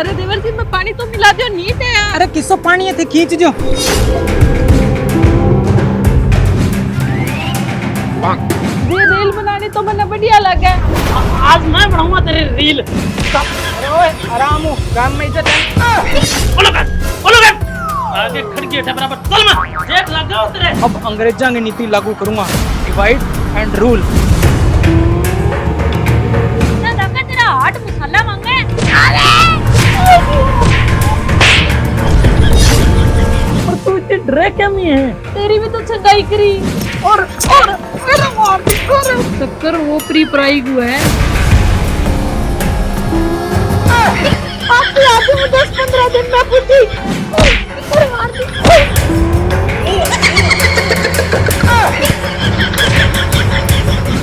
अरे देवर जी मैं पानी तो मिला दियो नीट है यार। अरे किसो पानी है थे खींच जो। ये रील बनानी तो मना बढ़िया लगा। आज मैं बनाऊंगा तेरी रील। अरे ओए आराम हो, काम में इज्जत है। बोलो कर आगे खड़की है बराबर चल मैं देख लगाओ तेरे। अब अंग्रेजा की नीति लागू करूंगा, डिवाइड एंड रूल। तेरा हाट मसाला मांगे। और तू इतनी डरे क्या में है? तेरी भी तो छंगाई करी और मेरा मार कर टक्कर वो प्री प्राइग हुआ है। आपके आगे में 10-15 दिन में पूछी और मार दी।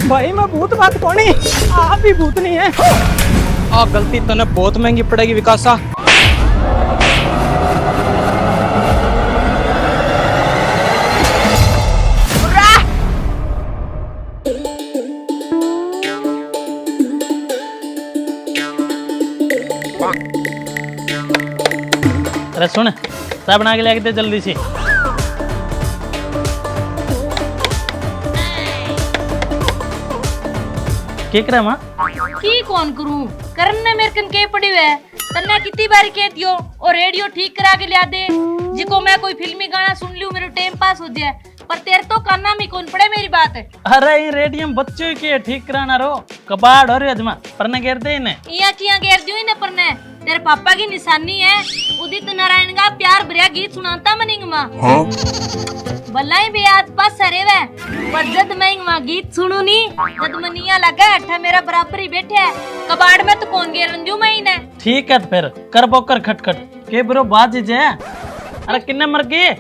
भाई मैं भूत बात कौनी, आप भी भूत नहीं है। आ गलती तने बहुत महंगी पड़ेगी विकासा। अरे सुन चाय बना के लेके दे जल्दी से। क्या करे माँ? की कौन करूं करने मेरे कन के पड़ी है। तन्ने कितनी बार कह दियो और रेडियो ठीक करा के लिया दे जिको मैं कोई फिल्मी गाना सुन लूं मेरे टाइम पास हो जाए। पर तेरे तो काना में कौन पड़े मेरी बात है। अरे ये रेडियम बच्चों के ठीक कराना रो कबाड़ हो रही अजमा परने घेर दे इन्हें। इया किया घेर दियो इन्हें परने। तेरे पापा की निशानी है उदित नारायण का प्यार भरिया गीत सुनाता मनिंग माँ। भलाई भी आज पास सरे वे पर जद मैं माँ गीत सुनू नी जद मनिया लगा अठा मेरा बराबर ही बैठे है कबाड़ में तो कौन घेर रंजू मैं इन्हें। ठीक है फिर कर बोकर खटखट के ब्रो बाज जे। अरे किन्ने मर गई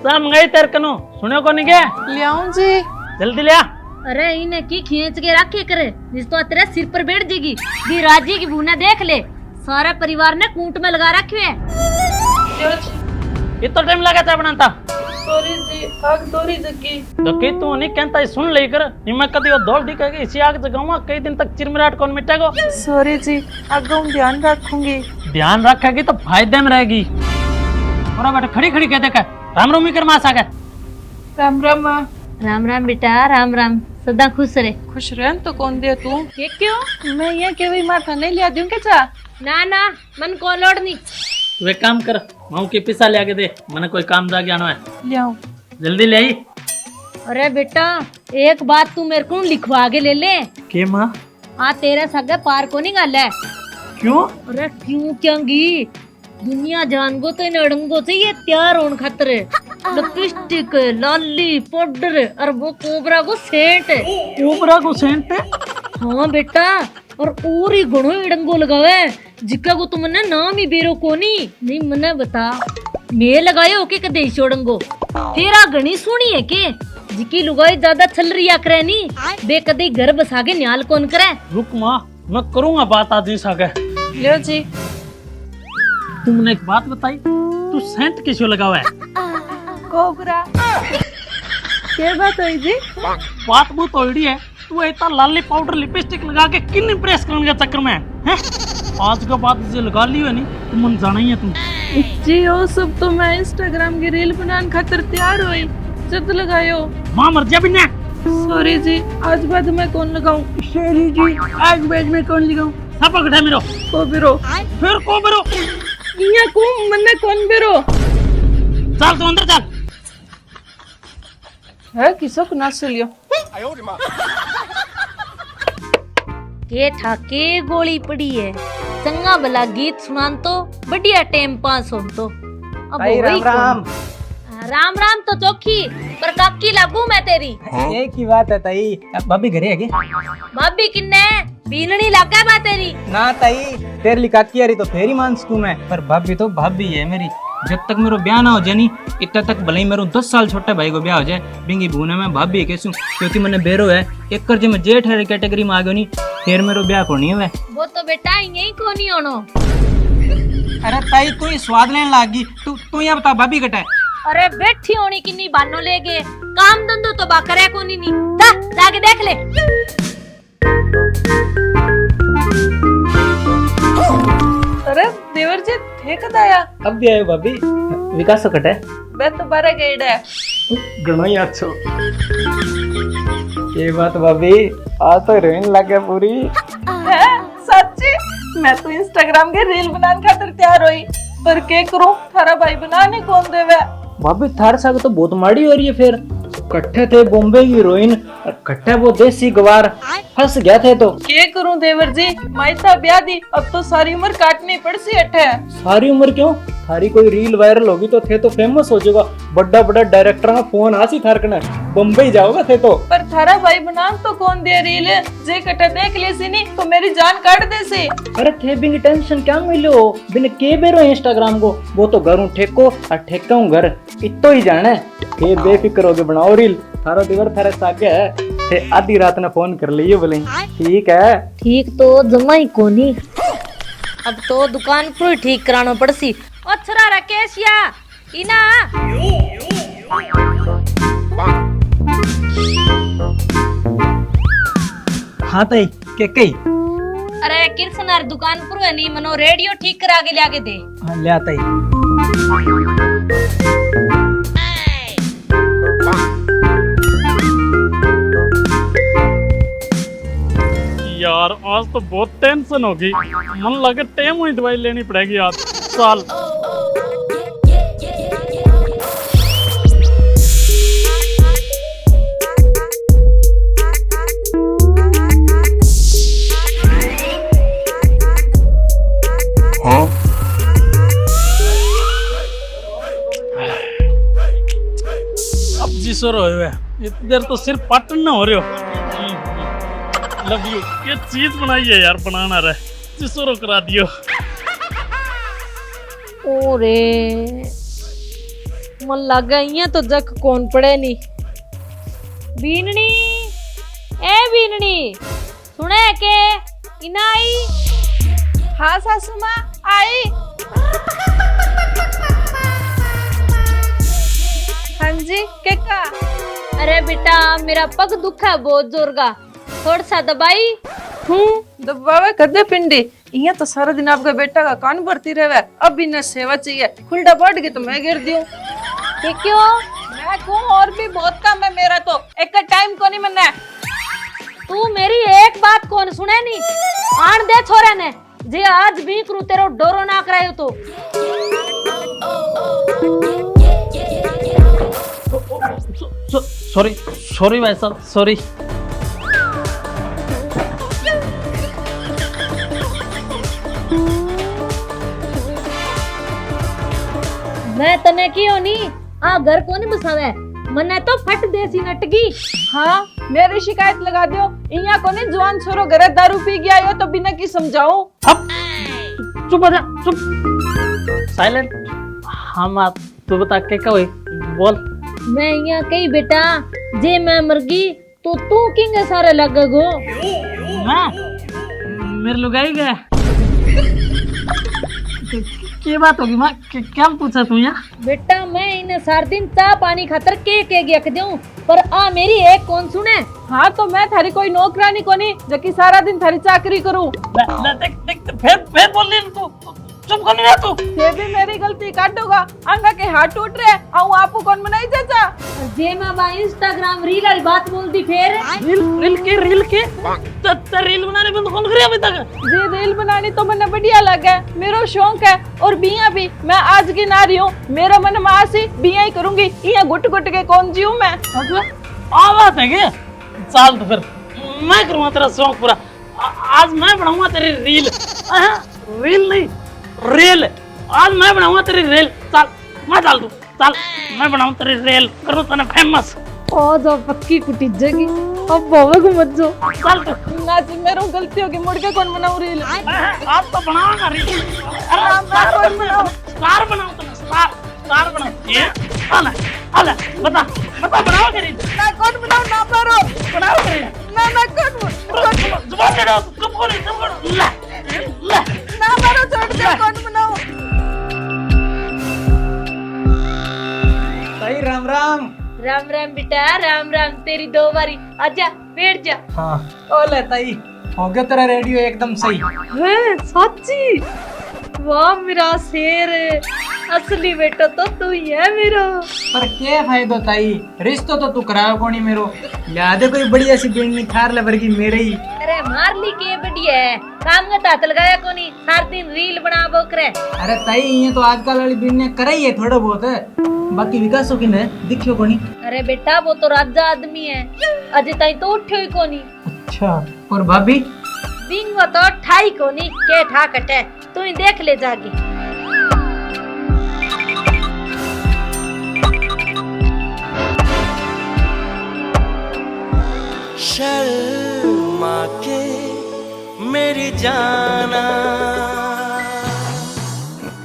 सब गई तेरे कनो सुने को नहीं के लियाऊं जी जल्दी लिया। अरे इन्हें की खींच के रखे करे जिस तो तेरे सिर पर बैठ जाएगी। भी राजी की बूना देख ले सारा परिवार ने कूट में लगा रखे है। इतना टाइम लगा था बनाता। सॉरी जी आग दोरी जगी। तो कई तू नहीं कहता सुन ले कर निम्मा कदी वो दौड़ दी कहेगी इसी आग जगाऊंगा कई दिन तक चिरमिराट कौन मिटेगा। सॉरी जी आगे ध्यान रखूंगी। ध्यान रखेगी तो फायदे में रहेगी। और बेटा खड़ी खड़ी कह देख राम राम कर मासा का। राम राम राम राम बेटा राम राम सदा खुश रहे। खुश रह तो कौन दे तू ये क्यों मैं ये के भी माथा नहीं लिया दूं क्या ना ना मन को लोड नहीं। तू एक काम कर माऊ के पिसा ले आके दे मैंने कोई काम जा गया है ले आओ जल्दी ले आई। अरे बेटा एक बात तू मेरे को लिखवा के ले ले के माँ हाँ तेरा सगा पार को नहीं गल है। क्यों? अरे क्यों क्योंगी दुनिया जान गो तो इन अड़ंगो से ये तैयार होने खातर लिपस्टिक लाली पाउडर और वो कोबरा को सेंट। कोबरा को सेंट? हाँ बेटा और ही घणो अड़ंगो लगावे जिका को तुमने नाम ही बेरो कोनी नहीं मने बता मैं लगाए हो के कदे छोड़ंगो तेरा घणी सुनी है के जिकी लुगाई ज्यादा चल रिया करे नी बे कदे घर बसा के न्याल कौन करे। रुक माँ मैं करूंगा बात आज इस आगे। लो जी तुमने एक बात बताई तू सेंट किसको लगावा है? कोबरा क्या बात हुई जी? बात बहुत ओडी है तू इतना लाली पाउडर लिपस्टिक लगा के किन इम्प्रेस करने के चक्कर में है? आज के बाद इसे लगा ली है नहीं तुम मन जाना ही है तुम जी वो सब तो मैं इंस्टाग्राम की रील बनाने खातिर तैयार हुई जब लगायो माँ मर जा बिना। सॉरी जी आज बाद मैं कौन लगाऊं। सॉरी जी आज बाद में कौन लगाऊं। सब पकड़ा मेरो को बिरो फिर को बिरो ये को मन्ने कौन बिरो चल तू अंदर चल है किसो को ना सुलियो ये ठाके गोली पड़ी है चंगा भला गीत सुनान तो बढ़िया टाइम पास हो तो अब भाई राम राम। राम राम तो चौकी पर काकी लागू मैं तेरी एक ही बात है ताई, अब भाभी घरे है क्या? भाभी किन्ने बीननी लगा बा तेरी ना ताई तेरे लिए काकी आ रही तो फेरी मानस तू मैं पर भाभी तो भाभी है मेरी। जब तक मेरा ब्याह ना हो जाए नी इतना तक भले ही मेरे 10 साल छोटे भाई को ब्याह हो जाए बिंगी भूने में भाभी कैसे क्योंकि मैंने बेरो है एक कर मैं जेठ है कैटेगरी में आ गयो नी फिर मेरा ब्याह को नहीं है। वो तो बेटा यही को नहीं होनो। अरे ताई तू ही स्वाद लेने लागी तू यहाँ बता भाभी कटा है। अरे बैठी होनी किन्नी बानो ले गए काम धंधो तो बाकरे को नहीं जा जाके देख ले। अरे देवर जी थे कद आया? अब भी आयो भाभी, विकास कट है। मैं दोबारा गेड़ है। घणो ही अच्छो। ये बात भाभी, आज तो हीरोइन लग गया पूरी। है सच्ची? मैं तो इंस्टाग्राम के रील बनाने खातिर तैयार हुई, पर के करूं थारा भाई बनाने कौन देवे? भाभी थार साग तो बहुत माड़ी हो रही है फिर। कट्ठे थे बॉम्बे की हीरोइन और कट्ठे वो देसी गवार, फंस गया थे तो। के करूं देवर जी, माइता ब्याह दी, अब तो सारी उम्र काटनी पड़सी अठे। सारी उम्र क्यों? थारी कोई रील वायरल होगी तो थे तो फेमस हो जाएगा। बड़ा बड़ा डायरेक्टर का फोन आसी थार कने, बम्बई जाओगा थे तो। पर थारा भाई बनान तो कौन दे रील? जे कटे देख ले सी नहीं तो मेरी जान काट दे सी। अरे थे बिंग टेंशन क्या मिलो, बिन के बेरो इंस्टाग्राम को, वो तो घरों ठेको और ठेका हूँ घर, इतो ही जाने। ये बेफिक्र होके बनाओ रील, थारा दिवर थारे सागे है। थे आधी रात ने फोन कर लियो बोले ठीक है। ठीक तो जमा ही कोनी, अब तो दुकान पर ठीक कराना पड़सी। ओ छोरा राकेशिया इना हाँ तई के कई। अरे किरसनार दुकान पर है नी मनो रेडियो ठीक करा के लाके दे। हाँ ले आता ही। यार आज तो बहुत टेंशन होगी, मन लगे टेम हुई दवाई लेनी पड़ेगी आज साल। अब जी सो रहे हो, इतनी देर तो सिर्फ पाटन ना हो रहे हो। लव यू, ये चीज बनाई है यार, बनाना रहे जिसरो करा दियो। ओरे मन लगा इया तो जक कौन पड़े नी। बीननी ए बीननी सुने के इना आई? हाँ सासू माँ आई। हाँ जी के का? अरे बेटा मेरा पग दुखा है बहुत जोर का, थोड़ा सा दबाई। दबावे कदे पिंडी, इया तो सारा दिन आपका बेटा का कान भरती रहे। अब भी न सेवा चाहिए, खुलडा पड़ गई तो मैं गिर दियो। ये क्यों? मैं कहूँ और भी बहुत काम है मेरा, तो एक टाइम को नहीं मना। तू मेरी एक बात कौन सुने नी? आन दे छोरे ने, जे आज भी करू तेरो डोरो ना करायो तो। सॉरी सॉरी भाई साहब, सॉरी। मैं तने क्यों नी आ घर को नहीं बसावे, मने तो फट देसी नटगी। हाँ मेरी शिकायत लगा दियो, इया को नहीं जवान छोरो घरे दारू पी गया हो तो बिना की समझाऊं। अब चुप हो जा, चुप साइलेंट। हम आप तू बता के क्या हुई बोल। मैं यहाँ कही बेटा, जे मैं मर गई तो तू किंगे सारे लगेगो। मैं मेरे लुगाई गए क्या बात होगी माँ, क्या पूछा तू यहाँ? बेटा मैं इन्हें सार दिन चाह पानी खातर के गया दूं, पर आ मेरी एक कौन सुने। हाँ तो मैं थारी कोई नौकरानी कोनी जबकि सारा दिन थारी चाकरी करूं। देख देख फिर बोल रही तू, चुप कर नहीं तू। ये भी मेरी गलती काटोगा, अंगा के हाथ टूट रहे आऊं आपको कौन बनाई चाचा? जे मैं बा इंस्टाग्राम रील वाली बात बोलती फिर रील के रील बनाने बंद कौन करे अभी तक? जी रील बनानी तो मैंने बढ़िया लगा, मेरा शौक है। और बिया भी मैं आज की नारी हूँ, मेरा मन मासी बिया ही करूंगी, ये गुट गुट के कौन जीऊं मैं? बात है क्या? चल तो फिर मैं करूँगा तेरा शौक पूरा। आज मैं बनाऊंगा तेरी रील। रील नहीं रेल, आज मैं बनाऊंगा तेरी रेल। चल मैं डाल दूं, चल मैं बनाऊं तेरी रेल, करूँ तने फेमस। ओ जो पक्की कुटी जगी, अब बाबा को मत जो। चल तू ना जी मेरी गलती होगी, मुड़ के कौन बनाऊं रील? आज तो बनाऊंगा रील। कौन बनाऊं? स्टार बनाऊं तने, स्टार बनाऊं। ये आला बता बनाओ रील। ना कौन बनाऊं? ना मारो, बनाओ रील। ना कौन जुबान दे दो, चुप करो ले ना मारो, छोड़ दे। कौन बनाऊं? सही राम राम। राम राम बेटा, राम राम। तेरी दो बारी आजा बैठ जा। हाँ ओ ले ताई, हो गया तेरा रेडियो एकदम सही। है सच्ची? वाह मेरा शेर, असली बेटा तो तू ही है मेरो। पर क्या फायदा ताई, रिश्तो तो तू कराया कोनी मेरो। याद है कोई बढ़िया सी बिल्डिंग थार लेवर की मेरे ही। अरे मार ली के बढ़िया है, काम का तात लगाया कोनी, सार दिन रील बना बो करे। अरे ताई ये तो आजकल वाली बिल्डिंग करे ही है थोड़ा बहुत है, बाकी विकासों की ने दिखियो कोनी। अरे बेटा वो तो राजा आदमी है, अजय ताई तो उठ्यो ही कोनी। अच्छा, और भाभी? बिंग वो तो ठाई कोनी के ठा कटे, तू ही देख ले जाके। शर्मा के मेरी जाना।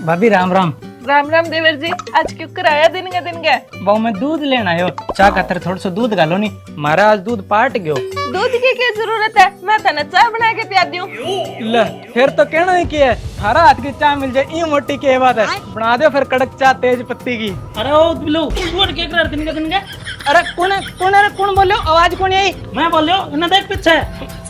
भाभी राम राम। राम राम देवर जी, आज क्यों कराया दिन का? बहु मैं दूध लेना आयो, चाह खातर थोड़ा सा दूध गालो नी, मारा आज दूध पाट गयो। दूध की क्या जरूरत है, मैं तने चाय बना के पिया दूं। ले फिर तो कहना ही क्या है, थारा हाथ की चाय मिल जाए ये मोटी की बात है, बना दो फिर कड़क चाय तेज पत्ती की। अरे ओ बिल्लू तू और क्या कर दिन का? अरे कौन बोलो, आवाज कौन आई? मैं बोल रहा हूं, ना देख पीछे।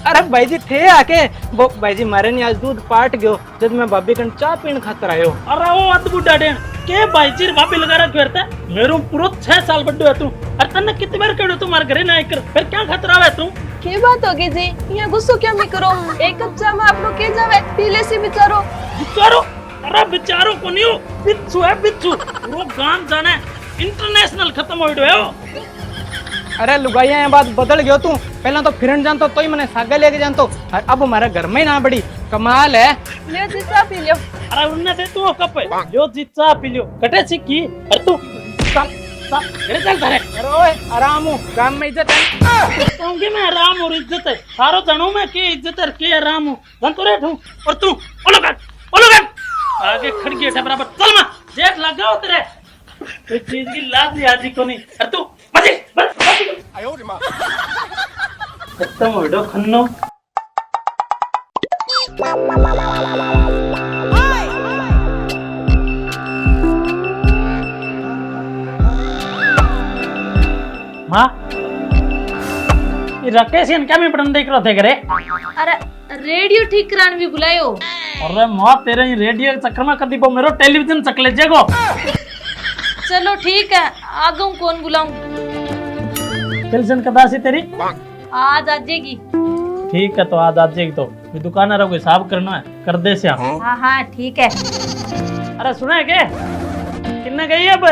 अरे भाई जी थे आके, वो भाई जी मारे ने आज दूध पाट गयो जब मैं भाभी कन चाय पीण खातर आयो। अरे ओ अद्भुत डाडे के भाई जी भाभी लगा रहा करता मेरो पूरा 6 साल बड्डो है तू। अरे तन्ने कितनी बार कहड़ो तू मार घरे ना आकर, फिर क्या खतरा है तू? क्या बात होगी जी, यहाँ गुस्सो क्यों नहीं करो, एक कप चाय में आप लोग के जावे, पी ले सी बिचारो। बिचारो? अरे बिचारो को नहीं हो, बिच्छू है बिच्छू, वो गांव जाना है, इंटरनेशनल खत्म हो गयो। अरे लुगाइया ये बात बदल गयो तू, पहला तो फिरन जानतो तो ही मैंने सागा लेके जानतो, और अब हमारे घर में ही ना बड़ी कमाल है। ले जी चाय पी लियो। अरे उन्ने दे तू कप है जो जी चाय पी लियो, कटे सिक्की। अरे तू चल चल घरे चल थारे। अरे ओए आराम हो, काम में इज्जत है। कहूंगी मैं आराम और इज्जत है, सारो जानू मैं के इज्जत है के आराम हूं, जन तो रेट हूं। और तू ओलो कर आगे खड़की है बराबर, चल मैं जेठ लगा हो तेरे, कोई चीज की लाज लिहाजी को नहीं। अरे तू बस खत्म हो दो खन्नो। माँ ये राकेश क्या मैं पढ़ने देख रहे थे करे? अरे रेडियो ठीक कराने भी बुलायो। अरे माँ तेरे ही रेडियो के चक्कर में कदी वो मेरो टेलीविजन चकले जेगो। चलो ठीक है, आगू कौन बुलाऊं? टेलीविजन कदासी तेरी आज आ जाएगी। ठीक है तो आज आ जाएगी, तो भी दुकानदार को हिसाब करना है कर दे श्याम। हाँ हाँ ठीक है। अरे सुना है क्या किन्ने गई है अब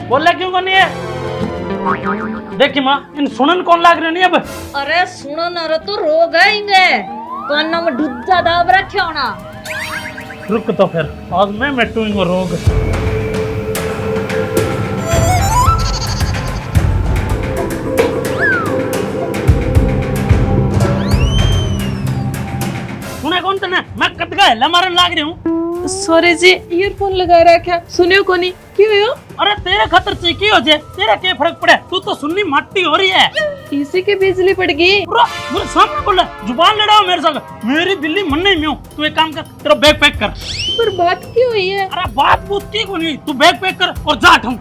बोले क्यों नहीं है? देखी माँ इन सुनन कौन लाग रहे नहीं अब? अरे सुनो न तो रोग है इंगे, कानों में ढुज्जा दाब रखे होना। रुक तो फिर आज मैं मिटूंगा रोग। सुना कौन तने? मैं कद का हिला मारन लाग रही हूँ। सॉरी जी, ईयरफोन लगा रखा, सुनियो को नहीं, क्यों हो? अरे तेरे खतर से की हो जाए, तेरा क्या फर्क पड़े, तू तो सुननी माटी हो रही है। इसी के बिजली पड़ गई। मेरे सामने बोल रहा, जुबान लड़ाओ मेरे साथ, मेरी बिल्ली मन नहीं में। तू एक काम कर, तेरा बैग पैक कर। पर बात क्यों हुई है? अरे बात पूछती को नहीं, तू बैग पैक कर और जा हूँ।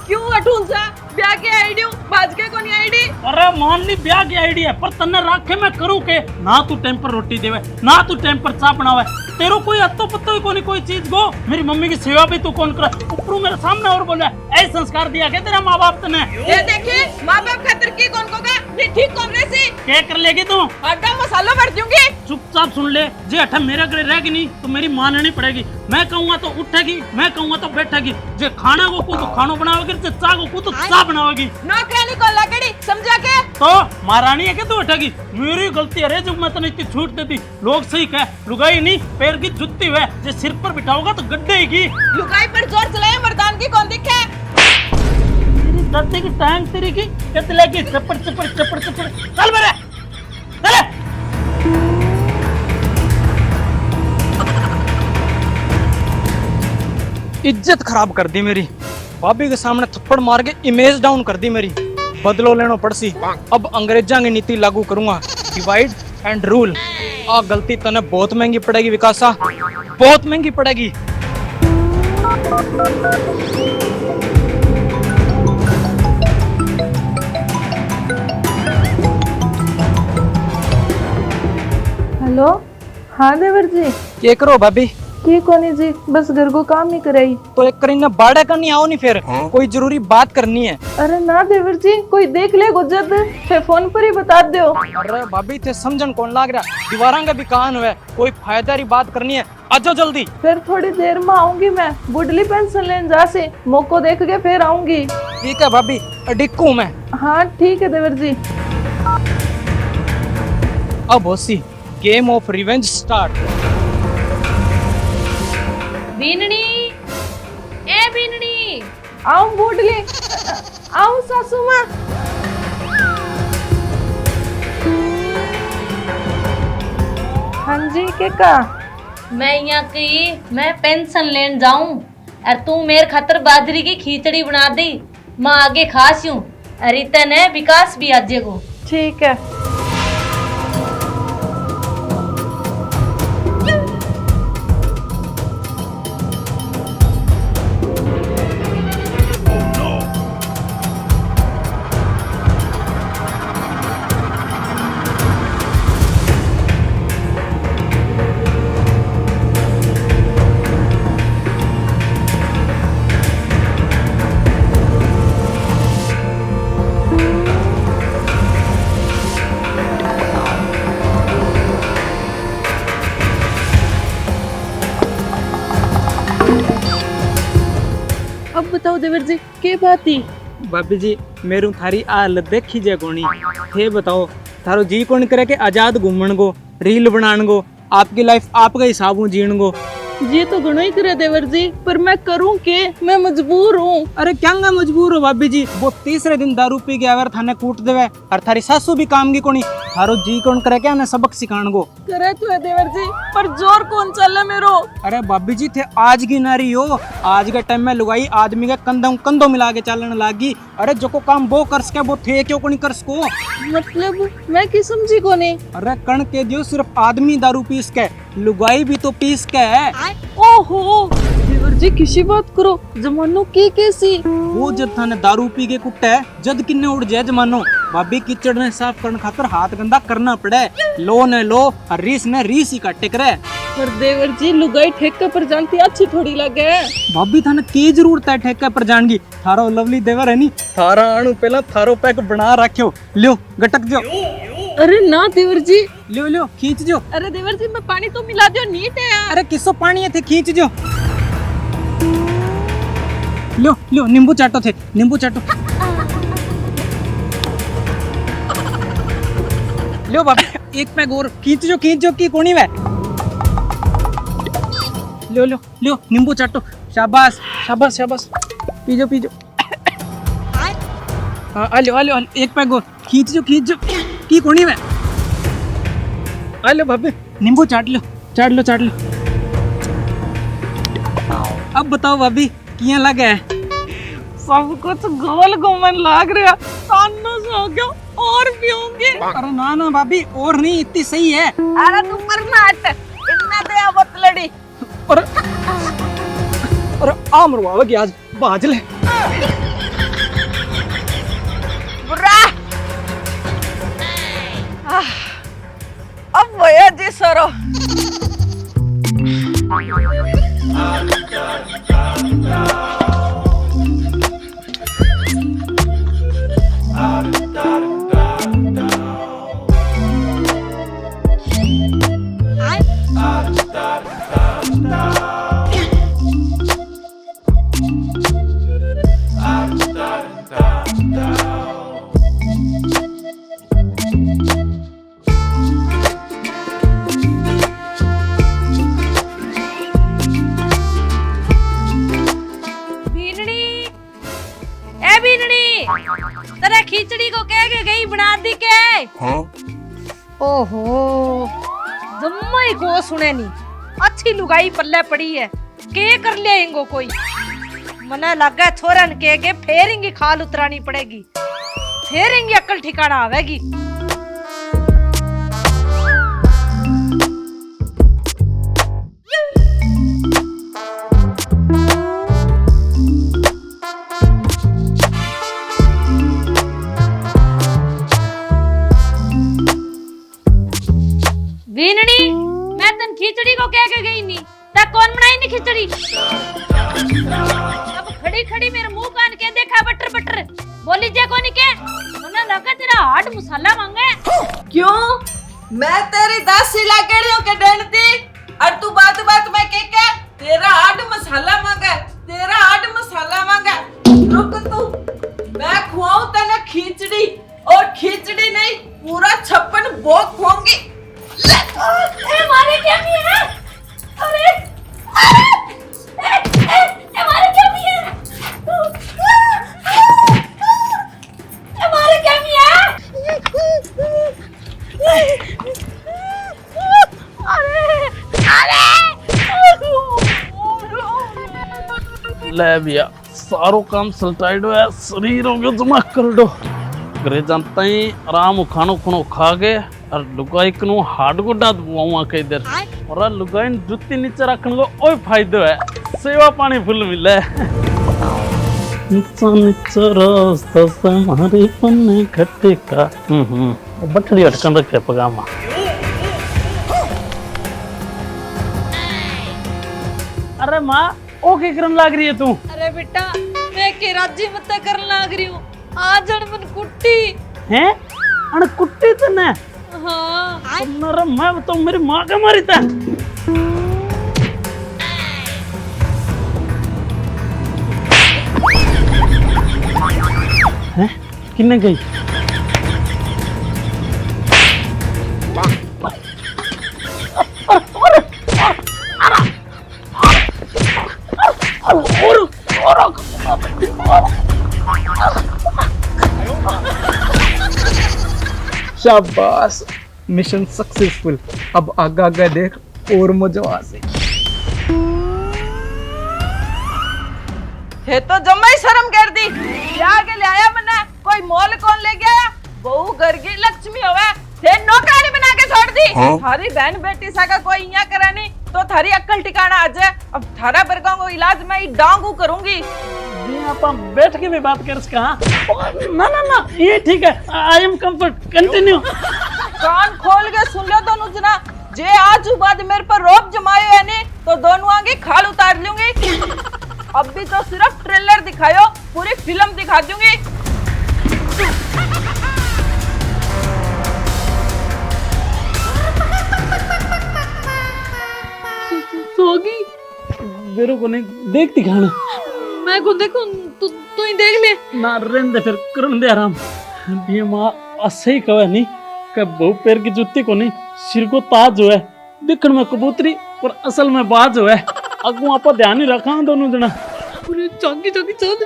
क्यों अठूं सा ब्याह के आईडी बाज के कोनी आईडी? अरे मान ली ब्याह की आईडी है, पर तन्ने राखे मैं करूँ के ना तू टाइम पर रोटी देवे ना तू टाइम पर चाय बनावे, तेरो कोई अत्तो पत्तो ही कोनी कोई चीज गो। मेरी मम्मी की सेवा भी तू कौन करे, ऊपरू मेरे सामने और बोले ऐसे संस्कार दिया के तेरा माँ बाप तने? ये देखे माँ बाप खातिर की कौन को का नहीं ठीक कौन रेसी क्या कर लेगी तू? आटा मसाला भर दूंगी। चुपचाप सुन ले, जे अठा मेरे घर रहेगी नहीं तो मेरी माननी पड़ेगी। मैं कहूँगा तो उठेगी, मैं कहूँगा तो बैठेगी। जे खाना को तो खानो बनावेगी, जे चाय को तो चाय बनावेगी। नौकरानी को लगड़ी समझा के तो महारानी है क्या तू उठेगी? मेरी गलती है रे जो मैं तने इतनी छूट देती। लोग सही कह, लुगाई नहीं पैर की जुत्ती हुए, जे सिर पर बिठाओगा तो गड्ढे की। लुगाई पर जोर चलाए मर्दान की कौन दिखे? तेरी दादी की टांग तेरी की कतले की चपड़ चपड़ चपड़ चपड़। चल मेरे चले। इज्जत खराब कर दी मेरी, भाभी के सामने थप्पड़ मार के इमेज डाउन कर दी मेरी। बदलो लेनो पड़सी, अब अंग्रेजा की नीति लागू करूंगा, डिवाइड एंड रूल। आ गलती तने बहुत महंगी पड़ेगी विकासा, बहुत महंगी पड़ेगी। हेलो हाँ देवर जी। क्या करो भाभी? की कोनी जी, बस घर को काम ही कराई। तो एक करीना बाड़ा करनी आओ नहीं फिर कोई जरूरी बात करनी है। अरे ना देवर जी, कोई देख ले गुजर फिर फोन पर ही बता दो। अरे भाभी थे समझन कौन लाग रहा, दीवारा का भी कान हुआ, कोई फायदा री बात करनी है, आ जाओ जल्दी। फिर थोड़ी देर में आऊंगी मैं, बुढ़ली पेंशन लेने जा से, मौको देख के फिर आऊंगी। ठीक है भाभी, डिक्कू मैं। हाँ ठीक है देवर जी। अब होसी गेम ऑफ रिवेंज स्टार्ट। बीननी, ए बीननी, आऊं बुढ़ली, आऊं सासू माँ। हाँ जी के का? मैं यहाँ की मैं पेंशन लेने जाऊं और तू मेरे खातर बाजरी की खिचड़ी बना दी, मैं आगे खास यूं और इतने विकास भी आजे को। ठीक है। अब बताओ देवर जी के बात थी? भाभी जी मेरू थारी हालत देखी जे कोनी, थे बताओ थारो जी कौन करे के आजाद घूमन को, रील बनान को, आपकी लाइफ आपका हिसाब हूँ जीण को। जी तो घणो ही करे देवर जी, पर मैं करूं के, मैं मजबूर हूँ। अरे क्या मजबूर हो भाभी जी, वो तीसरे दिन दारू पी के आवर थाने कूट देवे और थारी सासू भी काम की कोनी, थारो जी कौन करे क्या ने सबक सिखाण को। करे तो है देवर जी, पर जोर कौन चले मेरो। अरे भाभी जी थे आज की नारी हो, आज के टाइम में लुगाई आदमी के कंधों कंधों मिला के चलने लागी। अरे जो को काम वो कर सके वो थे क्यों को नहीं कर सको। मतलब मैं की समझी को नहीं। अरे कण के दियो सिर्फ आदमी दारू पीस के, लुगाई भी तो पीस के है। ओहो देवर जी किसी बात करो, जमानो की कैसी। वो जब थाने दारू पी के कुट्टे जद किन्ने उड़ जाए जमानो, भाभी कीचड़ ने साफ करने खातर हाथ गंदा करना पड़े, लो ने लो और रीस ने रीस ही काटे करे। पर देवर जी लुगाई ठेके पर जानती अच्छी थोड़ी लगे। भाभी थाने की जरूरत है ठेके पर जान की, थारो लवली देवर है नी, थारा अणु पहला थारो पैक बना रखियो, लियो गटक जो। अरे ना देवर जी। लियो लियो खींच जो। अरे देवर जी मैं पानी तो मिला दियो, नीट है यार। अरे किसो पानी है थे खींच जो। लो लो नींबू चाटो थे, नींबू चाटो। लो भाभी एक पैक और खींच जो की कोनी वे। लो लो लो नींबू चाटो, शाबाश शाबाश शाबाश, पीजो पीजो। हाँ आलो एक पैक और खींच जो की कोनी वे। आलो भाभी नींबू चाट लो। अब बताओ भाभी किया लगे है? सब कुछ गोल घूमन लाग रहा, तानो सो गयो और पीऊंगी। अरे ना ना भाभी और नहीं, इतनी सही है। अरे तू मरना हट, इतना दे आवत लड़ी। और आमरवावे आज बाज ले। बुरा अब भैया जी सरो। तेरे खिचड़ी को कह के गई बना दी के। हाँ? ओहो जम्मा ही को सुने नी, अच्छी लुगाई पल्ले पड़ी है, के कर लेंगो कोई। मने लगा छोरन के फेरेंगी खाल उतरानी पड़ेगी, फेरेंगी अकल ठिकाना आवेगी। बीननी मैं तन खिचड़ी को कह के गई नी, ता कौन बनाई तेरी। अब खड़ी खड़ी मेरे मुंह कान के देखा बटर बटर बोली जे कोनी के उन्हें लगा तेरा हार्ड मसाला मांगे। क्यों मैं तेरी 10 सिला के रही हूँ के डंडती और तू बात बात में के तेरा हार्ड मसाला मांगा, तेरा हार्ड मसाला मांगा। रुक तू, मैं खुआऊं तेने खिचड़ी, और खिचड़ी नहीं पूरा 56 भोग खुआऊंगी। ए मारे क्या भी है? अरे ए मारे क्या भी है? ए मारे क्या भी है? ले भैया सारो काम सलटाइड है, शरीर हो गया जमा कर दो। घरे जानता ही आराम खानो खुनो खा गए और लुगाई कनु हाड गोडा दुआवा के इधर और लुगाई जुत्ती नीचे रखने को ओए फायदो है, सेवा पानी फुल मिले। नीचा नीचा रास्ता से हमारे पन्ने खट्टे का बठड़ी अटकन रखे पगामा। अरे माँ ओ क्या करन लाग रही है तू? अरे बेटा मैं के राज्य मत करन लाग रही हूँ, आज मन कुट्टी हैं अन कुट्टी तने। हाँ नर मैं तो मेरी माँ का मारी था। हैं किन्ने गई? शाबाश, मिशन सक्सेसफुल। अब आगा आगा देख और मजा से। थे तो जम्मा ही शर्म कर दी, क्या के ले आया मन्ना, कोई मोल कौन ले गया? बहू घर की लक्ष्मी होवे, थे नौकरानी बना के छोड़ दी। थारी बहन बेटी सा का कोई इया करे नहीं तो थारी अक्ल ठिकाना आ जाए। अब थारा बरगांव को इलाज मैं ही डांगू करूंगी। आप बैठ के भी बात कर इसका। ना ना ना ये ठीक है, आई एम कंफर्ट, कंटिन्यू। कान खोल के सुन लो दोनों जना, जे आज बाद मेरे पर रोब जमायो है नहीं तो दोनों आगे खाल उतार लूंगी। अब भी तो सिर्फ ट्रेलर दिखायो, पूरी फिल्म दिखा दूंगी। सोगी मेरे को नहीं देख दिखाना। मैं को देखूं, तू ही देख ले ना रेंदे फिर करन दे आराम। ये माँ ऐसे ही कहे नहीं कि बहु पैर की जुत्ती को नहीं, सिर को ताज हो है, दिखण में कबूतरी पर असल में बाज हो है। अगू आप ध्यान ही रखा दोनों जना। पूरे चौकी चौकी चल।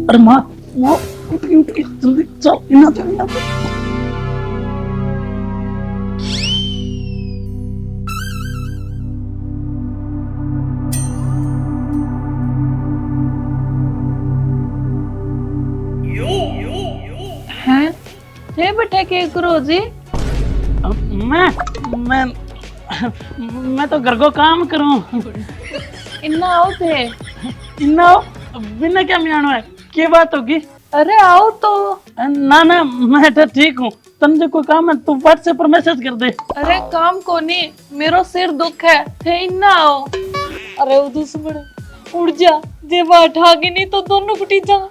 अरे माँ उठ के जल्दी चल, इना चल इना चल। हैं ये बेटे के करो जी? मैं तो घर को काम करूं। इन्ना आओ थे? इन्ना बिना क्या मियानो है, क्या बात होगी? अरे आओ तो। ना ना मैं तो ठीक हूँ, तंजे कोई काम है तू व्हाट्सएप पर मैसेज कर दे। अरे काम को नहीं, मेरो सिर दुख है, थे इन्ना आओ। अरे वो दुश्मन उड़ जा, जे बात आगे नहीं तो दोनों कुटी जा।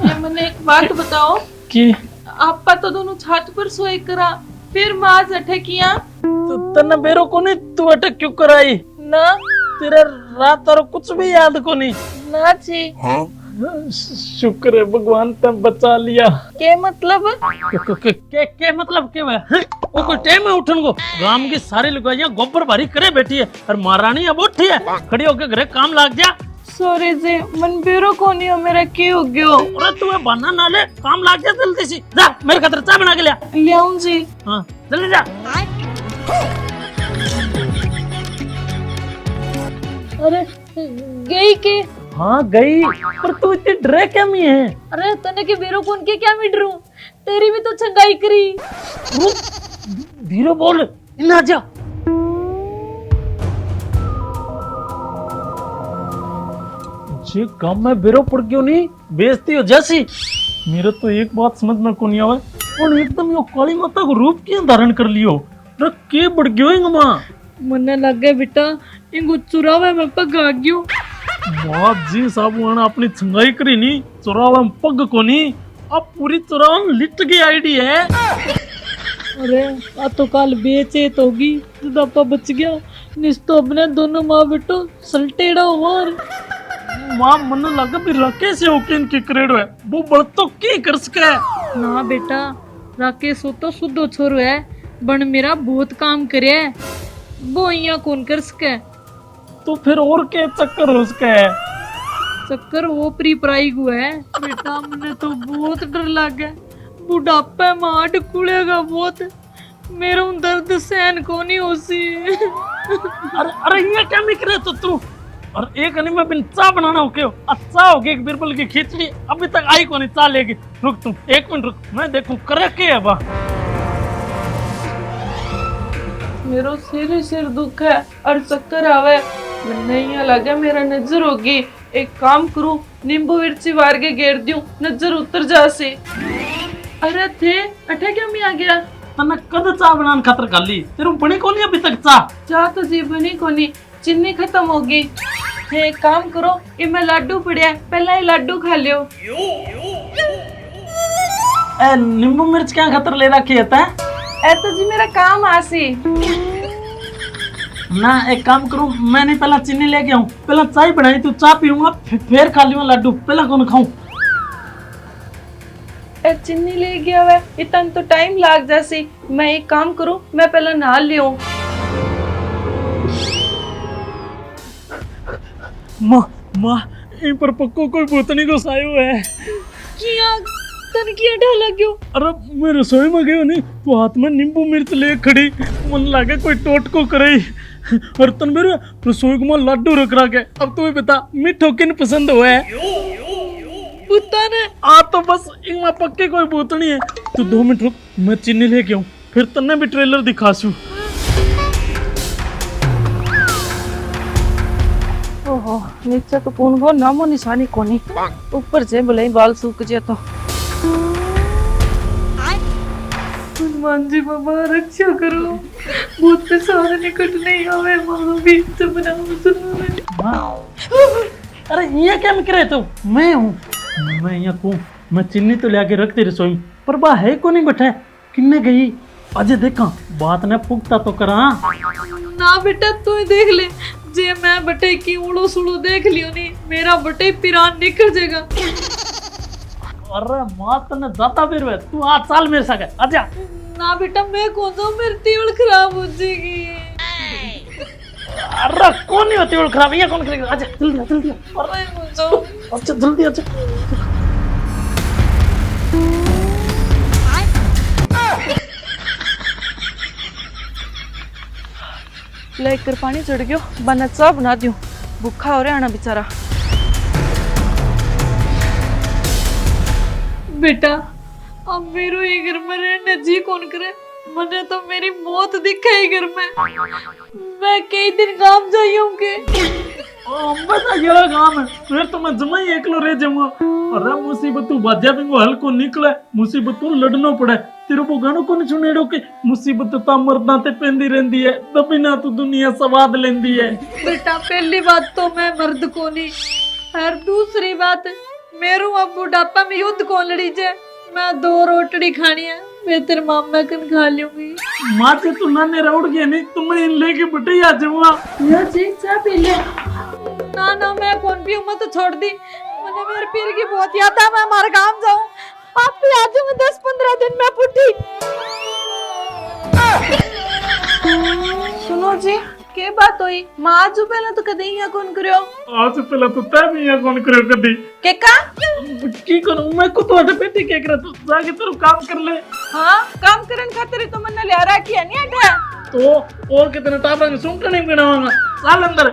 ये मैंने एक बात बताओ कि आपा तो दोनों छत पर सोए करा, फिर माँ अटक किया तो तन्ने बेरो को नहीं, तू अटक क्यों कराई? ना तेरे रात और कुछ भी याद को नहीं ना जी। शुक्र है भगवान ते बचा लिया। के मतलब? के मतलब के है? वो कोई टाइम है उठन को? गांव की सारी लुगाइयां गोबर भारी करे बैठी है और महारानी अब उठी है, खड़ी होके घरे काम लाग जा। सॉरी जी, मन बेरो को नहीं हो, मेरा के हो गयो। अरे तू बहाना ना ले, काम लाग जा जल्दी सी। जा मेरे खातिर चाय बना के ले आऊं जी। हाँ जल्दी जा। अरे गई के? हाँ गई, पर तू इतनी डरे क्या मी है? अरे तने के बेरो कौन के क्या मिट रू, तेरी भी तो चंगाई करी। धीरे बोल, इन्ना जा। जे काम में बेरो पड़ क्यों नहीं बेइज्जती हो जैसी। मेरे तो एक बात समझ में को नहीं आवे, और एकदम यो काली माता को रूप क्यों धारण कर लियो? रे के बढ़ गयो इंग मां? मन्ने लग गए बेटा इनको चुरावे में पग आ गयो। बाप जी साहब वन अपनी छंगाई करी नहीं, चुरावा में पग को नहीं, अब पूरी चुरावा में लिट गई आईडी है। अरे आ तो काल बेचेत होगी, जुदापा बच गया, निस्तो अपने दोनों माँ बेटो सलटेड़ा हुआ। मां मन लगा भी रखे से होके इनके करेड़ो है, वो बढ़ तो की कर सके। ना बेटा राकेश हो तो शुद्ध छोरो है, बन मेरा बहुत काम करे है, वो यहाँ कौन कर सके। तो फिर और के चक्कर हो सके? चक्कर वो प्री पराई को है बेटा, मुझे तो बहुत डर लगे, बुढ़ापे माट कुड़ेगा बहुत, मेरा दर्द सहन को नहीं होसी। अरे अरे ये क्या मिक रहे तो तू? और एक अनी में बिन चाय बनाना हो क्यों? अच्छा हो गया, एक बिरबल की खिचड़ी अभी तक आई को नहीं, चाय लेगी। रुक तुम एक मिनट रुक, मैं देखूं करे के है बा। मेरो सिर दुख है और चक्कर आवे, मैंने यहाँ लगा मेरा नजर होगी। एक काम करूं, नींबू मिर्ची वार के घेर दूं, नजर उतर जा से। अरे थे अठे क्या मैं आ गया? तने कद चाय बनाने खातर कर ली, तेरे बनी को नहीं अभी तक चाय? चाह तो जी बनी को नहीं, चीनी खत्म होगी। थे एक काम करो, इनमें लड्डू पड़े, पहला ही लड्डू खा लियो। ए नींबू मिर्च क्या खातर ले रखी है? ए तो जी मेरा काम आसी। ना एक काम करूं, मैं नहीं पहला चीनी लेके आऊं, पहला चाय बनाई तू चाय पीऊंगा, फिर खा लूंगा लड्डू, पहला कौन खाऊं? ए चीनी ले गया वे, इतना तो टाइम लाग जासी। मैं एक काम करूं, मैं पहला नहा लियो। माँ इन पर पक्को कोई भूतनी को सायो है। किया तन किया ढाला क्यों? अरे मैं रसोई में गयो नहीं तो हाथ में नींबू मिर्च ले खड़ी, मन लागे कोई टोट को करे। और तन मेरे रसोई को लड्डू रख रहा के। अब तू ही बता मीठो किन पसंद हुआ है? पुत्ता ने आ तो बस इनमें पक्के कोई भूतनी है। तू 2 मिनट रुक, मैं चीनी लेके आऊं, फिर तन्ने भी ट्रेलर दिखासू। ओहो नीचे तो कौन को नामो निशानी कोनी, ऊपर से भले बाल सूख जाए तो। हनुमान जी बाबा रक्षा करो, भूत पे सारे निकट नहीं आवे, मानो भी अरे ये क्या मिक रहे तो? मैं हूँ, मैं यहाँ को मैं चीनी तो लेके रखती रसोई में, पर बा है को नहीं बैठा, किन्ने गई? अजय देखा बात ने पुगता तो करा। ना बेटा तू ही देख ले, जे मैं बटे की उड़ो सुड़ो देख लियो नहीं, मेरा बटे पिरान निकल जाएगा। अरे माँ तने जाता फिर वे, तू आज चाल मेरे साथ आजा। ना बेटा मैं कौन सा, मेरी टीवल खराब हो जाएगी। अरे कौन नहीं होती वो खराब, ये कौन करेगा? आजा जल्दी जल्दी। अरे अच्छा जल्दी आजा। लेकर पानी चढ़ गयो, बना चाह बना दियो, भूखा हो रहा है बेचारा। बेटा अब मेरो ये घर में रहने जी कौन करे, मने तो मेरी मौत दिखे ही घर में, मैं कई दिन काम जाइयों के। बता ये काम है, फिर तो मैं जमा ही एकलो रह जाऊंगा। अरे मुसीबत तू बाजा बिंगो हल को निकले, मुसीबत तू लड़नो पड़े। तेरे को गानो को नहीं सुनेड़ो के मुसीबत ता मरदा ते पेंदी रहंदी है, तभी ना तू दुनिया स्वाद लेंदी है। बेटा पहली बात तो मैं मर्द को नहीं, और दूसरी बात मेरू अब बुढ़ापा में युद्ध को लड़ी जाए, मैं 2 रोटड़ी खानी है, मैं तेरे मामा कन खा लूंगी। माँ से तू नाने रौड़ गया नहीं, तुम्हें इन लेके बटे आ जाऊंगा। यार जी चाह पी ले। ना ना मैं कौन पीऊं, मैं तो छोड़ दी, मैंने मेरे पीर की बहुत याद है, मैं हमारे काम जाऊं, आप भी आ जाओ, 10-15 दिन में पुट्ठी। सुनो जी के बात हुई, माँ आज पहले तो कदे यहाँ कौन करियो? आज पहले तो तय भी यहाँ कौन करियो कदी के का? की करूं मैं को तो बेटी के कर, तू जाके तेरे काम कर ले। हाँ काम करन खातिर तो मन्ने ले रखी है नहीं अठे। तो और कितने टापा के सुन नहीं बनाऊंगा, चल अंदर।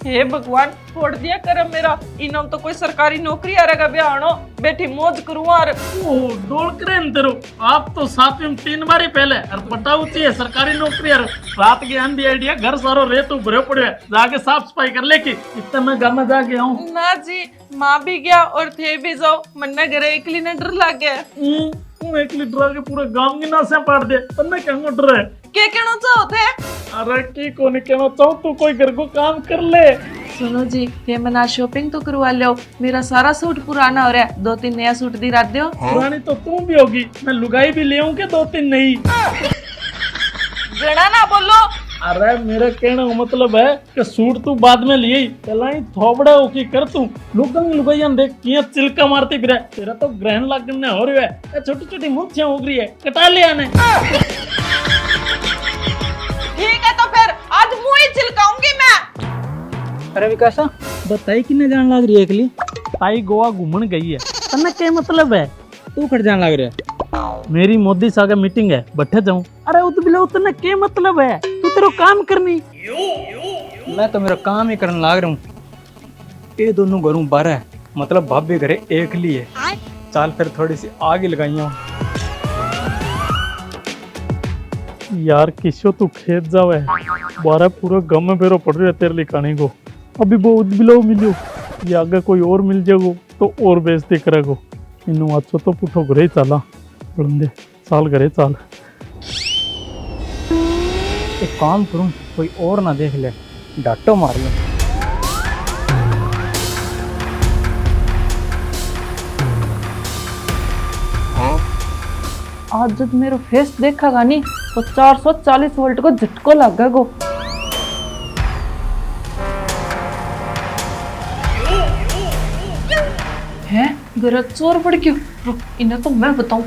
हे भगवान छोड़ दिया कर मेरा इनाम तो कोई सरकारी नौकरी आ रहेगा ब्याहनो बैठी मौज करूँ और ओ डोल करे न तेरो आप तो 7वीं में 3 बारी पहले और पता होती है सरकारी नौकरी और रात की आंधी आइडिया घर सारो रेत भरे पड़े है जाके साफ सफाई कर ले की इतना मैं गाँव में जाके आऊँ ना जी माँ भी गया और थे भी जाओ मन्ने घरे एकली ने डर लग गया तू एक लीटर के पूरे गांव की नासे पाड़ दे तन्ने क्या डर है के कहना चाहते अरे की को नहीं कहना चाहूँ तू कोई घर को काम कर ले सुनो जी ये मना शॉपिंग तो करवा लो मेरा सारा सूट पुराना हो रहा है 2-3 नया सूट दी रात दो पुरानी तो तू भी होगी मैं लुगाई भी ले आऊँ 2-3 नई गणा ना बोलो अरे मेरा कहने का मतलब है कि सूट तू बाद में लिए पहला ही थोबड़ा होकी कर तू लुगाइया देख किया चिलका मारती फिर तेरा तो ग्रहण लगने हो रही है छोटी छोटी मुठियां उग रही है कटा ले आने ठीक है तो फिर आज मुंह ही चिलकाऊंगी मैं अरे विकासा बताई किन्ने जान लग रही है एकली ताई गोवा घूमन गई है तन्ने क्या मतलब है तू खड़ जान लग रहा है मेरी मोदी सागा मीटिंग है बैठे जाऊं अरे उत बिलो तन्ने क्या मतलब है तू तेरो काम करनी मैं तो मेरा काम ही करने लाग रहा हूँ ये दोनों घरों बारह है मतलब भाभी घरे एकली है चाल फिर थोड़ी सी आग ही लगाई यार किशो तू खेत जावे बारह पूरा गम में बेरो पड़ रही है तेरे लिखाने को अभी वो उदबिलो मिलो या आगे कोई और मिल जाएगो तो और बेइज्जती करेगो इन्हों अच्छो तो पुठो घरे ही चाला बंदे चाल घरे चाल एक काम करूँ कोई और ना देख ले डाटो मार ले आज जब मेरा फेस देखागा नहीं तो 440 वोल्ट को झटको लगेगा है घर चोर पड़ क्यों रुक इन्हें तो मैं बताऊं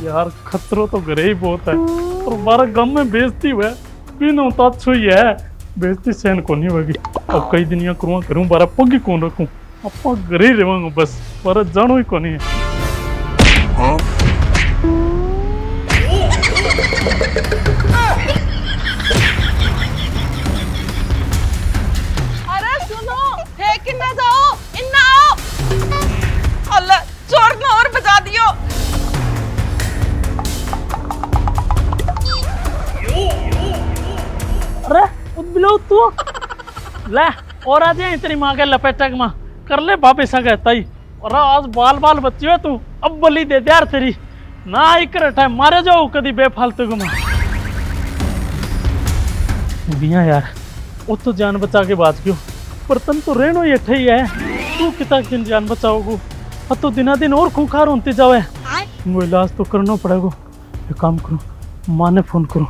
यार खतरो तो घरे ही बहुत है और बारह गम में बेइज्जती हुआ बिना तो अच्छो ही है बेइज्जती सहन को नहीं होगी अब कई दिन यहाँ करूँ बारह पगी कौन रखूँ अपा घरे ही रहेंगे बस बारह जानो ही को नहीं है अरे सुनो है कि ना जाओ इन्ना आओ अल्लाह चोर ने और बचा दियो अरे उदबिलो तू ले और आ जाए तेरी माँ के लपेटक में कर ले वापिस आ गए तई और आज बाल बाल बच्ची है तू अब बली दे दे यार तेरी ना आई करट है मारे जाओ कदी बेफालतू को बिया यार वो तो जान बचा के बात क्यों पर तन तो रहनो ही अठे ही है तू कितना दिन जान बचाओगो अब तो दिना दिन और खूंखार होती जावे वो इलाज तो करना पड़ेगा एक काम करो माँ ने फोन करो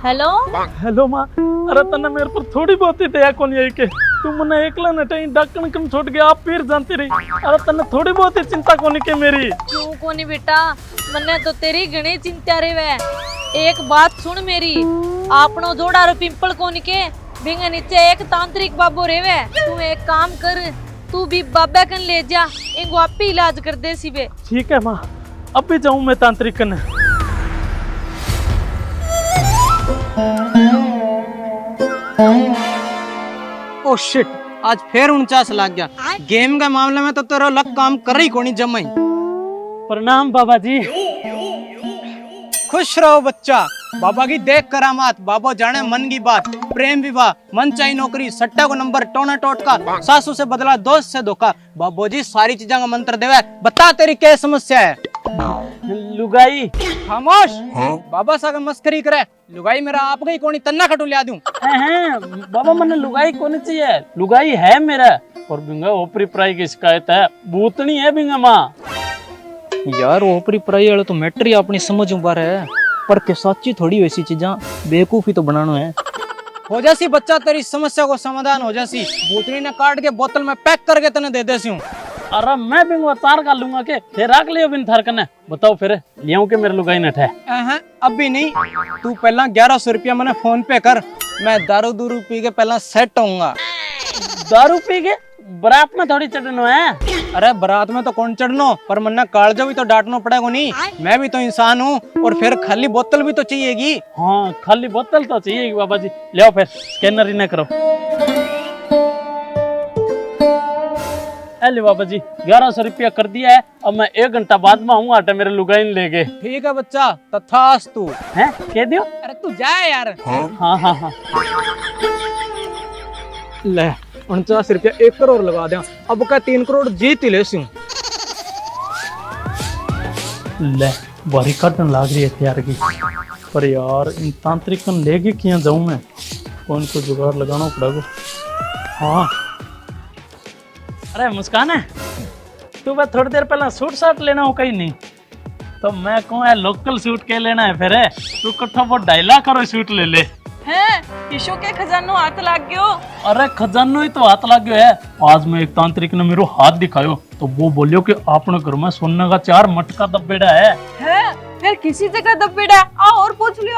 हेलो हेलो माँ अरे तने मेरे पर थोड़ी बहुत ही दया कौन यही के तू मने एकला नटाई डक्कन कम छोड़ के आप फिर जानती रही अरे तने थोड़ी बहुत ही चिंता कोनी के मेरी क्यों कोनी बेटा मन्ने तो तेरी घणी चिंता रे वे एक बात सुन मेरी आपनो जोड़ा रो पिंपल कोनी के बिंगे नीचे एक तांत्रिक बाबू रेवे तू एक काम कर तू भी बाबा कन ले जा इनको आप ही इलाज कर दे सिबे ठीक है माँ अब भी जाऊँ मैं तांत्रिक कने ओ शिट आज फिर 49 लाग गया गेम का मामले में तो तेरा लक काम कर रही कोनी जमाई प्रणाम बाबा जी खुश रहो बच्चा बाबा की देख करामात बाबा जाने मन की बात प्रेम विवाह मन चाही नौकरी सट्टा को नंबर टोना टोटका सासू से बदला दोस्त से धोखा बाबू जी सारी चीजा का मंत्र देवे बता तेरी क्या समस्या है लुगाई खामोश बाबा सागर मस्करी करे लुगाई मेरा आप गई कोनी तन्ना खटू लिया दूं बाबा मने लुगाई कोनी चाहिए लुगाई है मेरा और बिंगा ओपरी प्राई की शिकायत है भूतनी है बिंगा माँ यार ओपरी प्राई वाले तो मैटर ही अपनी समझ बार है पर के सच्ची थोड़ी वैसी चीजा बेवकूफी तो बनाना है हो जासी बच्चा तेरी समस्या को समाधान हो जासी बोतली ने काट के बोतल में पैक करके तने दे देसी हूँ अरे मैं बिंगवा तार का लूंगा के फिर रख लियो बिन थार कने बताओ फिर लियाऊं के मेरे लुगाई नट है अब भी नहीं तू पहला 1100 रुपया मैंने फोन पे कर मैं दारू दूरू पी के पहला सेट होऊंगा। दारू पी के बरात में थोड़ी चढ़नो है। अरे बारात में तो कौन चढ़नो, पर मन्ना कालजो भी तो डांटना पड़ेगा नहीं। मैं भी तो इंसान हूँ, और फिर खाली बोतल भी तो चाहिएगी। हाँ खाली बोतल तो चाहिए बाबा जी। ले आओ फिर स्कैनर ही ना करो। ले बाबा जी 1100 रुपया कर दिया है। अब मैं 1 घंटा बाद में आऊंगा आटा मेरे लुगाइन लेके। ठीक है बच्चा, तथास्तु। हैं कह दियो। अरे तू जा यार। हाँ हाँ हाँ ले 49 रुपया 1 करोड़ लगा दिया, अब का 3 करोड़ जीत ही ले सी। ले बारी काटन लाग रही है तैयार की। पर यार इन तांत्रिक लेके किया जाऊं मैं, कौन को जुगाड़ लगाना पड़ेगा। हाँ अरे मुस्कान है, तू बस थोड़ी देर पहले सूट साट लेना हो कहीं नहीं तो मैं कहूँ लोकल सूट के लेना है। फिर तू कट्ठा वो 2.5 लाख करो सूट ले ले। हैं ईशो के खजानो हाथ लाग गयो। अरे खजानो ही तो हाथ लग गयो है। आज मैं एक तांत्रिक ने मेरे हाथ दिखायो तो वो बोलियो कि आपने घर में सोने का 4 मटका दबेड़ा है। हैं फिर किसी जगह दबेड़ा आ और पूछ लियो।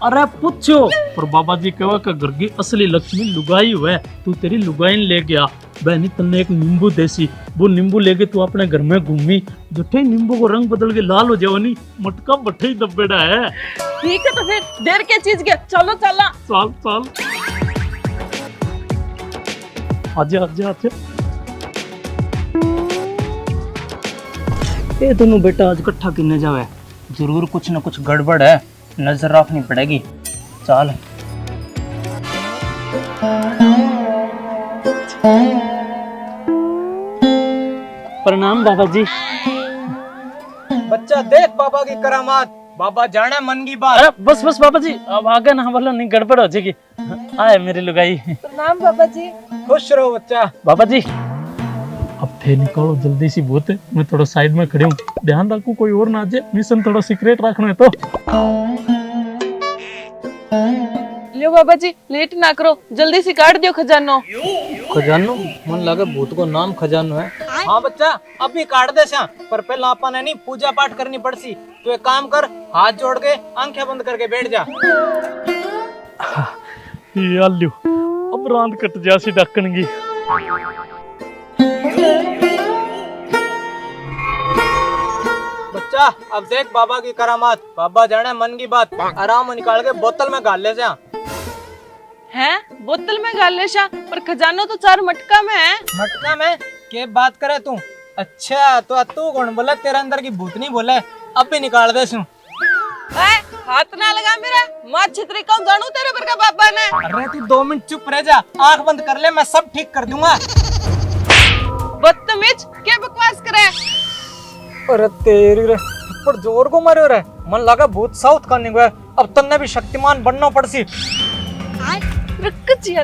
अरे पूछो, पर बाबा जी कहो कि घर की असली लक्ष्मी लुगाई हुआ है, तू तेरी लुगाइन ले गया। बहनी तन्ने एक नींबू देसी, वो नींबू लेके तू अपने घर में घूमी, जुठे नींबू को रंग बदल के लाल हो जाओ नी, मटका बट्ठे ही दबेड़ा है। ठीक है तो फिर देर के चीज के चलो चला। साल साल आजा आजा आजा। ये दोनों बेटा आज इकट्ठा किन्ने जावे, जरूर कुछ न कुछ गड़बड़ है, नजर रखनी पड़ेगी। चल प्रणाम बाबा जी। बच्चा देख बाबा की करामात, बाबा जाने मन की बात। अरे बस बस बाबा जी, अब आगे ना बोलो नहीं गड़बड़ हो जाएगी। आए मेरी लुगाई। प्रणाम बाबा जी। खुश रहो बच्चा। बाबा जी अब थे निकालो जल्दी सी, बहुत है मैं थोड़ा साइड में खड़े हूँ, ध्यान रखो कोई और ना आ जाए, मिशन थोड़ा सीक्रेट रखना है तो। लियो बाबा जी लेट ना करो, जल्दी से काट दियो खजानो। खजानो मन लगे भूत को नाम खजानो है। हाँ बच्चा अभी काट दे श्याम, पर पहले अपन है नहीं पूजा पाठ करनी पड़सी। तो एक काम कर, हाथ जोड़ के आंखें बंद करके बैठ जा। याल्यो अब रांद कट जासी डकन की। बच्चा अब देख बाबा की करामात, बाबा जाने मन की बात। आराम निकाल के बोतल में गाल ले जा। हैं बोतल में गाल ले शा, पर खजानो तो 4 मटका में है। मटका में के बात करे तू? अच्छा तो तू कौन बोला, तेरे अंदर की भूतनी बोले? अब भी निकाल दे सू। हाथ ना लगा मेरा, मां छितरी कौन जानू तेरे पर का बाबा ने। अरे तू 2 मिनट चुप रह जा, आंख बंद कर ले, मैं सब ठीक कर दूंगा। बदतमीज क्या बकवास करे। अरे तेरी रे थप्पड़ जोर को मारो रे, मन लगा भूत साउथ का निकला। अब तन्ने भी शक्तिमान बनना पड़सी। रुक जिया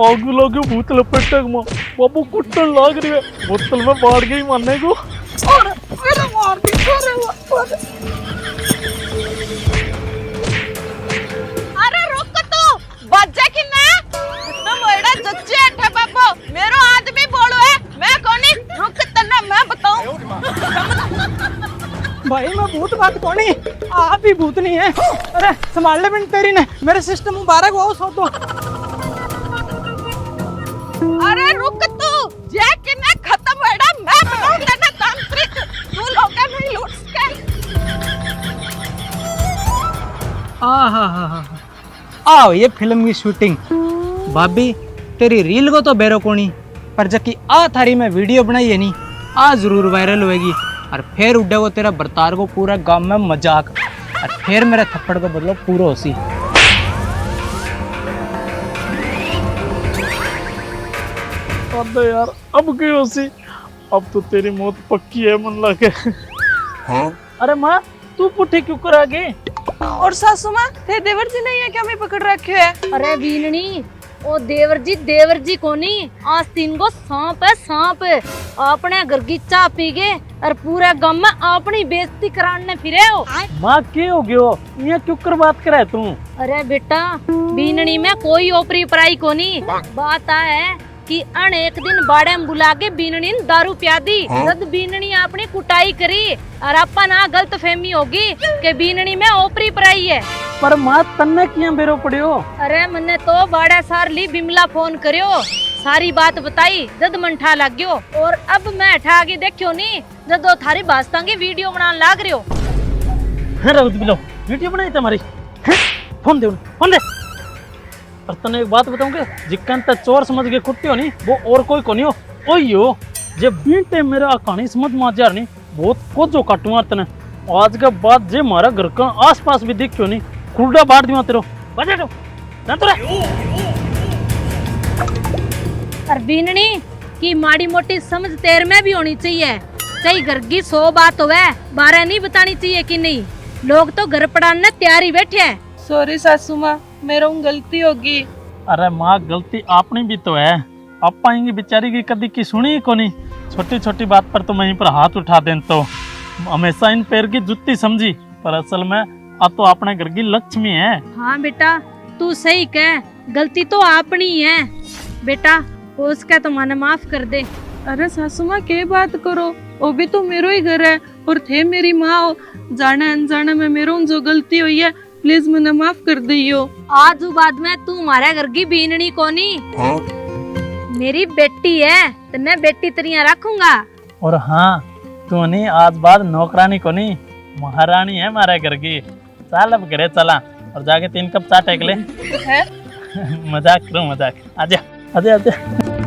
आग लगे भूत लपेटक में बाबू कुट्टन लाग रही है, बोतल में बाढ़ गई मारने को। और मेरा मार दी अरे रुक तू बच्चा की ना तुम एड़ा जच्चे अठे बाबू मेरो आदमी बोलो है, मैं कोनी रुक तन्ना मैं बताऊं। भाई मैं भूत बात कोनी, आप ही भूत नहीं है। अरे संभाल ले बिन तेरी ने, मेरे सिस्टम मुबारक हो सो तो। अरे रुक तू जे कि ना खत्म एड़ा मैं बताऊं तेरे तांत्रिक, तू लोग नहीं लूट सके। आओ ये फिल्म की शूटिंग। भाभी तेरी रील को तो बेरो कोनी, पर जबकि आ थारी में वीडियो बनाई है नी, आ जरूर वायरल होएगी। और फिर उड़े वो तेरा बर्तार को पूरा गांव में मजाक, और फिर मेरे थप्पड़ को बदलो पूरा होसी। अबे यार अब क्यों होसी, अब तो तेरी मौत पक्की है मन लगे। अरे माँ तू पुट्ठी क्यों करा गई? और सासू मां थे देवर जी नहीं है क्या मैं पकड़ रखे है। अरे बीननी ओ देवर जी कोनी, आज 3 को सांप है सांप। अपने घर की चाय पी गए और पूरे गांव में अपनी बेइज्जती कराने फिरे हो। माँ क्या हो गयो, ये क्यों कर बात करे तू? अरे बेटा बीननी में कोई ओपरी पराई कोनी, बात है कि अन एक दिन बाड़े में बुला के बीननी ने दारू पिया दी। जब बीननी अपनी कुटाई करी और आपा ना गलत फहमी होगी कि बीननी में ओपरी पराई है। पर मां तन्ने किया बेरो पड़ियो? अरे मन्ने तो बाड़ा सार ली बिमला फोन करियो, सारी बात बताई, जद मन ठा लग गयो। और अब मैं ठा के देखियो नी जब दो थारी बास्ता की वीडियो बनाने लाग रहे हो। है रघुत बिलो वीडियो बनाई तुम्हारी? फोन दे, फोन दे। और तने एक बात बताऊंगे, जिक्कन तक चोर समझ के कुट्टी हो नी वो और कोई को नहीं हो। ओयो जे बीते मेरा कहानी समझ में आ जा रही बहुत को जो काटू मार तने। आज के बाद जे मारा घर का आसपास भी दिखियो नी खुर्डा बांट दियो तेरो। बजे तो ना तो और बीननी की माड़ी मोटी समझ तेर में भी होनी चाहिए। कई घर की 100 बात होवे, 12 नहीं बतानी चाहिए कि नहीं। लोग तो घर पढ़ाने तैयार ही बैठे हैं। सॉरी सासू माँ, मेरा गलती होगी। अरे माँ गलती अपनी भी तो है। आप पाएंगी बेचारी की कदी की सुनी ही कोनी। छोटी छोटी बात पर तो वहीं पर हाथ उठा दें तो हमेशा इन पैर की जुत्ती समझी, पर असल में अब तो अपने घर की लक्ष्मी है। हाँ बेटा तू सही कह, गलती तो अपनी है। बेटा उसका तो मन माफ कर दे। अरे सासू माँ के बात करो, वो भी तो मेरो ही घर है और थे मेरी माँ। जाने अनजाने में मेरो जो गलती हुई है प्लीज मने माफ कर दियो। आज बाद में तू हमारे घर की बीननी कोनी, मेरी बेटी है, तो मैं बेटी तरिया रखूंगा। और हाँ तू नहीं आज बाद नौकरानी को नहीं महारानी है हमारे घर की। चल अब घरे चला और जाके 3 कप चाय टेक ले। मजाक करूं मजाक। आजा आजा आजा।